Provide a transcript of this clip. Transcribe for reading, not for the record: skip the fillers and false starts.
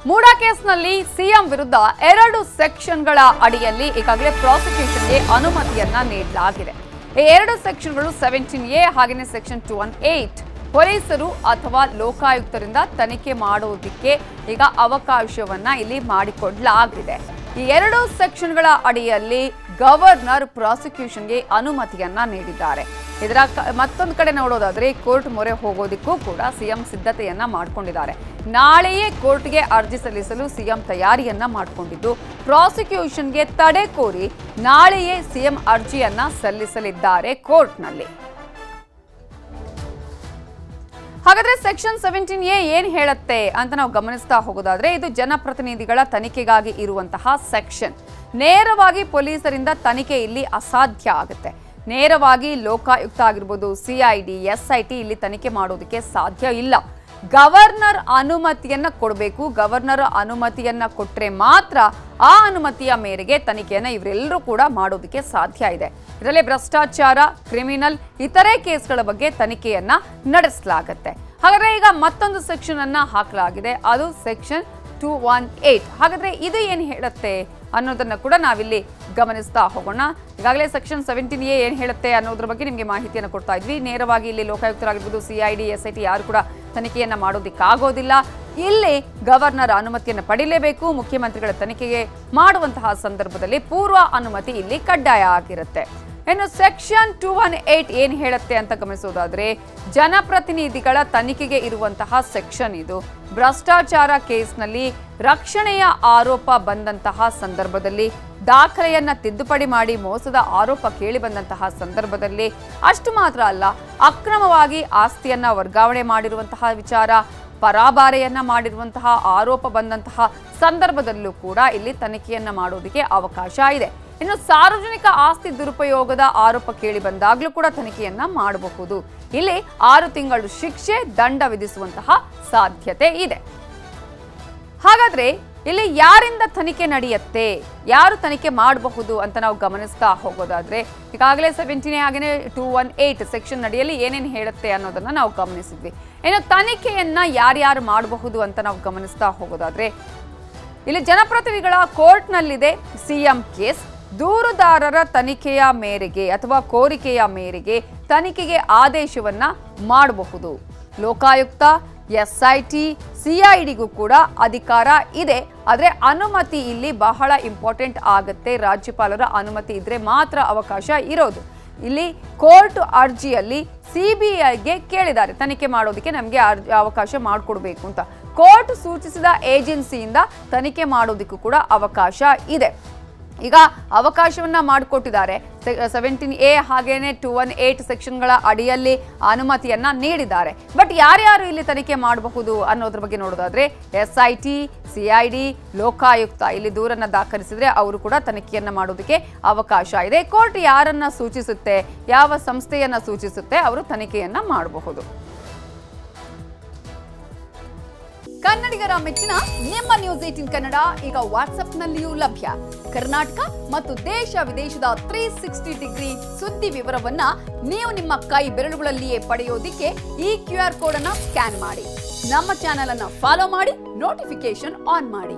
ಮೂಡಾ ಕೇಸ್ನಲ್ಲಿ ಸಿಎಂ ವಿರುದ್ಧ 2 ಸೆಕ್ಷನ್ಗಳ ಅಡಿಯಲ್ಲಿ ಈಗಾಗಲೇ ಪ್ರಾಸಿಕ್ಯೂಷನ್ಗೆ ಅನುಮತಿಯನ್ನ ನೀಡಲಾಗಿದೆ. ಈ 2 ಸೆಕ್ಷನ್ಗಳು 17A ಹಾಗೆಯೇ ಸೆಕ್ಷನ್ 218 ಪೊಲೀಸರು ಅಥವಾ ಲೋಕಾಯುಕ್ತರಿಂದ ತನಿಖೆ ಮಾಡುವುದಕ್ಕೆ ಈಗ ಅವಕಾಶವನ್ನ ಇಲ್ಲಿ ಮಾಡಿಕೊಡಲಾಗಿದೆ. ಈ 2 ಸೆಕ್ಷನ್ಗಳ ಅಡಿಯಲ್ಲಿ ಗವರ್ನರ್ ಪ್ರಾಸಿಕ್ಯೂಷನ್ಗೆ ಅನುಮತಿಯನ್ನ ನೀಡಿದ್ದಾರೆ. ಇದರ ಮತ್ತೊಂದು ಕಡೆ ನೋಡೋದಾದ್ರೆ ಕೋರ್ಟ್ ಮೊರೆ ಹೋಗೋದಕ್ಕೂ ಕೂಡ ಸಿಎಂ ಸಿದ್ಧತೆಯನ್ನ ಮಾಡಿಕೊಂಡಿದ್ದಾರೆ. ನಾಳೆಯೇ ಕೋರ್ಟ್ಗೆ ಅರ್ಜಿ ಸಲ್ಲಿಸಲು ಸಿಎಂ ತಯಾರಿಯನ್ನ ಮಾಡಿಕೊಂಡಿದ್ದು ಪ್ರಾಸಿಕ್ಯೂಷನ್ಗೆ ತಡೆ ಕೋರಿ ನಾಳೆಯೇ ಸಿಎಂ ಅರ್ಜಿಯನ್ನ ಸಲ್ಲಿಸಲಿದ್ದಾರೆ ಕೋರ್ಟ್ನಲ್ಲಿ. ಹಾಗಾದ್ರೆ ಸೆಕ್ಷನ್ 17A ಏನ್ ಹೇಳುತ್ತೆ ಅಂತ ನಾವು ಗಮನಿಸ್ತಾ ಹೋಗೋದಾದ್ರೆ ಇದು ಜನಪ್ರತಿನಿಧಿಗಳ ತನಿಖೆಗಾಗಿ ಇರುವಂತಹ ಸೆಕ್ಷನ್. ನೇರವಾಗಿ ಪೊಲೀಸರಿಂದ ತನಿಖೆ ಇಲ್ಲಿ ಅಸಾಧ್ಯ ಆಗುತ್ತೆ. ನೇರವಾಗಿ ಲೋಕಾಯುಕ್ತ ಆಗಿರ್ಬೋದು, CID, SIT ಇಲ್ಲಿ ತನಿಖೆ ಮಾಡೋದಕ್ಕೆ ಸಾಧ್ಯ ಇಲ್ಲ. ಗವರ್ನರ್ ಅನುಮತಿಯನ್ನ ಕೊಡಬೇಕು. ಗವರ್ನರ್ ಅನುಮತಿಯನ್ನ ಕೊಟ್ಟರೆ ಮಾತ್ರ ಆ ಅನುಮತಿಯ ಮೇರೆಗೆ ತನಿಖೆಯನ್ನ ಇವರೆಲ್ಲರೂ ಕೂಡ ಮಾಡೋದಕ್ಕೆ ಸಾಧ್ಯ ಇದೆ. ಇದರಲ್ಲಿ ಭ್ರಷ್ಟಾಚಾರ, ಕ್ರಿಮಿನಲ್, ಇತರೆ ಕೇಸ್ಗಳ ಬಗ್ಗೆ ತನಿಖೆಯನ್ನ ನಡೆಸಲಾಗುತ್ತೆ. ಹಾಗಾದ್ರೆ ಈಗ ಮತ್ತೊಂದು ಸೆಕ್ಷನ್ ಅನ್ನ ಹಾಕಲಾಗಿದೆ, ಅದು ಸೆಕ್ಷನ್ 218. ಹಾಗಾದ್ರೆ ಇದು ಏನು ಹೇಳುತ್ತೆ ಅನ್ನೋದನ್ನ ಕೂಡ ನಾವಿಲ್ಲಿ ಗಮನಿಸ್ತಾ ಹೋಗೋಣ. ಈಗಾಗಲೇ ಸೆಕ್ಷನ್ 17A ಏನು ಹೇಳುತ್ತೆ ಅನ್ನೋದ್ರ ಬಗ್ಗೆ ನಿಮಗೆ ಮಾಹಿತಿಯನ್ನು ಕೊಡ್ತಾ ಇದ್ವಿ. ನೇರವಾಗಿ ಇಲ್ಲಿ ಲೋಕಾಯುಕ್ತರಾಗಿರ್ಬೋದು, CID, SIT ಯಾರು ಕೂಡ ತನಿಖೆಯನ್ನ ಮಾಡೋದಿಕ್ಕಾಗೋದಿಲ್ಲ. ಇಲ್ಲಿ ಗವರ್ನರ್ ಅನುಮತಿಯನ್ನು ಪಡಿಲೇಬೇಕು. ಮುಖ್ಯಮಂತ್ರಿಗಳ ತನಿಖೆಗೆ ಮಾಡುವಂತಹ ಸಂದರ್ಭದಲ್ಲಿ ಪೂರ್ವ ಅನುಮತಿ ಇಲ್ಲಿ ಕಡ್ಡಾಯ ಆಗಿರುತ್ತೆ. ಇನ್ನು ಸೆಕ್ಷನ್ 218 ಏನು ಹೇಳುತ್ತೆ ಅಂತ ಗಮನಿಸೋದಾದ್ರೆ ಜನಪ್ರತಿನಿಧಿಗಳ ತನಿಖೆಗೆ ಇರುವಂತಹ ಸೆಕ್ಷನ್ ಇದು. ಭ್ರಷ್ಟಾಚಾರ ಕೇಸ್ನಲ್ಲಿ ರಕ್ಷಣೆಯ ಆರೋಪ ಬಂದಂತಹ ಸಂದರ್ಭದಲ್ಲಿ, ದಾಖಲೆಯನ್ನ ತಿದ್ದುಪಡಿ ಮಾಡಿ ಮೋಸದ ಆರೋಪ ಕೇಳಿ ಬಂದಂತಹ ಸಂದರ್ಭದಲ್ಲಿ, ಅಷ್ಟು ಮಾತ್ರ ಅಲ್ಲ, ಅಕ್ರಮವಾಗಿ ಆಸ್ತಿಯನ್ನ ವರ್ಗಾವಣೆ ಮಾಡಿರುವಂತಹ ವಿಚಾರ, ಪರಾಬಾರೆಯನ್ನ ಮಾಡಿರುವಂತಹ ಆರೋಪ ಬಂದಂತಹ ಸಂದರ್ಭದಲ್ಲೂ ಕೂಡ ಇಲ್ಲಿ ತನಿಖೆಯನ್ನ ಮಾಡೋದಕ್ಕೆ ಅವಕಾಶ ಇದೆ. ಇನ್ನು ಸಾರ್ವಜನಿಕ ಆಸ್ತಿ ದುರುಪಯೋಗದ ಆರೋಪ ಕೇಳಿ ಬಂದಾಗಲೂ ಕೂಡ ತನಿಖೆಯನ್ನ ಮಾಡಬಹುದು. ಇಲ್ಲಿ 6 ತಿಂಗಳು ಶಿಕ್ಷೆ, ದಂಡ ವಿಧಿಸುವಂತಹ ಸಾಧ್ಯತೆ ಇದೆ. ಹಾಗಾದ್ರೆ ಇಲ್ಲಿ ಯಾರಿಂದ ತನಿಖೆ ನಡೆಯುತ್ತೆ, ಯಾರು ತನಿಖೆ ಮಾಡಬಹುದು ಅಂತ ನಾವು ಗಮನಿಸ್ತಾ ಹೋಗೋದಾದ್ರೆ ಈಗಾಗಲೇ 17A ಹಾಗೆಯೇ 218 ಸೆಕ್ಷನ್ ಅಡಿಯಲ್ಲಿ ಏನೇನು ಹೇಳುತ್ತೆ ಅನ್ನೋದನ್ನ ನಾವು ಗಮನಿಸಿದ್ವಿ. ಇನ್ನು ತನಿಖೆಯನ್ನ ಯಾರ್ಯಾರು ಮಾಡಬಹುದು ಅಂತ ನಾವು ಗಮನಿಸ್ತಾ ಹೋಗೋದಾದ್ರೆ ಇಲ್ಲಿ ಜನಪ್ರತಿನಿಧಿಗಳ ಕೋರ್ಟ್ನಲ್ಲಿದೆ ಸಿಎಂ ಕೇಸ್. ದೂರುದಾರರ ತನಿಖೆಯ ಮೇರೆಗೆ ಅಥವಾ ಕೋರಿಕೆಯ ಮೇರೆಗೆ ತನಿಖೆಗೆ ಆದೇಶವನ್ನ ಮಾಡಬಹುದು. ಲೋಕಾಯುಕ್ತ, SIT, CIDಗೂ ಕೂಡ ಅಧಿಕಾರ ಇದೆ. ಆದರೆ ಅನುಮತಿ ಇಲ್ಲಿ ಬಹಳ ಇಂಪಾರ್ಟೆಂಟ್ ಆಗುತ್ತೆ. ರಾಜ್ಯಪಾಲರ ಅನುಮತಿ ಇದ್ರೆ ಮಾತ್ರ ಅವಕಾಶ ಇರೋದು. ಇಲ್ಲಿ ಕೋರ್ಟ್ ಅರ್ಜಿಯಲ್ಲಿ CBIಗೆ ಕೇಳಿದ್ದಾರೆ ತನಿಖೆ ಮಾಡೋದಕ್ಕೆ ನಮಗೆ ಅವಕಾಶ ಮಾಡಿಕೊಡ್ಬೇಕು ಅಂತ. ಕೋರ್ಟ್ ಸೂಚಿಸಿದ ಏಜೆನ್ಸಿಯಿಂದ ತನಿಖೆ ಮಾಡೋದಕ್ಕೂ ಕೂಡ ಅವಕಾಶ ಇದೆ. ಈಗ ಅವಕಾಶವನ್ನ ಮಾಡಿಕೊಟ್ಟಿದ್ದಾರೆ. 17A ಹಾಗೇನೆ 218 ಸೆಕ್ಷನ್ಗಳ ಅಡಿಯಲ್ಲಿ ಅನುಮತಿಯನ್ನ ನೀಡಿದ್ದಾರೆ. ಬಟ್ ಯಾರ್ಯಾರು ಇಲ್ಲಿ ತನಿಖೆ ಮಾಡಬಹುದು ಅನ್ನೋದ್ರ ಬಗ್ಗೆ ನೋಡೋದಾದ್ರೆ SIT, CID, ಲೋಕಾಯುಕ್ತ ಇಲ್ಲಿ ದೂರನ್ನ ದಾಖಲಿಸಿದ್ರೆ ಅವರು ಕೂಡ ತನಿಖೆಯನ್ನ ಮಾಡೋದಕ್ಕೆ ಅವಕಾಶ ಇದೆ. ಕೋರ್ಟ್ ಯಾರನ್ನ ಸೂಚಿಸುತ್ತೆ, ಯಾವ ಸಂಸ್ಥೆಯನ್ನ ಸೂಚಿಸುತ್ತೆ, ಅವರು ತನಿಖೆಯನ್ನ ಮಾಡಬಹುದು. ಕನ್ನಡಿಗರ ಮೆಚ್ಚಿನ ನಿಮ್ಮ ನ್ಯೂಸ್ 18 ಕನ್ನಡ ಈಗ ವಾಟ್ಸ್ಆಪ್ನಲ್ಲಿಯೂ ಲಭ್ಯ. ಕರ್ನಾಟಕ ಮತ್ತು ದೇಶ ವಿದೇಶದ 360 ಡಿಗ್ರಿ ಸುದ್ದಿ ವಿವರವನ್ನ ನೀವು ನಿಮ್ಮ ಕೈ ಬೆರಳುಗಳಲ್ಲಿಯೇ ಪಡೆಯೋದಿಕ್ಕೆ ಈ QR ಕೋಡ್ ಅನ್ನ ಸ್ಕ್ಯಾನ್ ಮಾಡಿ. ನಮ್ಮ ಚಾನೆಲ್ ಅನ್ನ ಫಾಲೋ ಮಾಡಿ, ನೋಟಿಫಿಕೇಶನ್ ಆನ್ ಮಾಡಿ.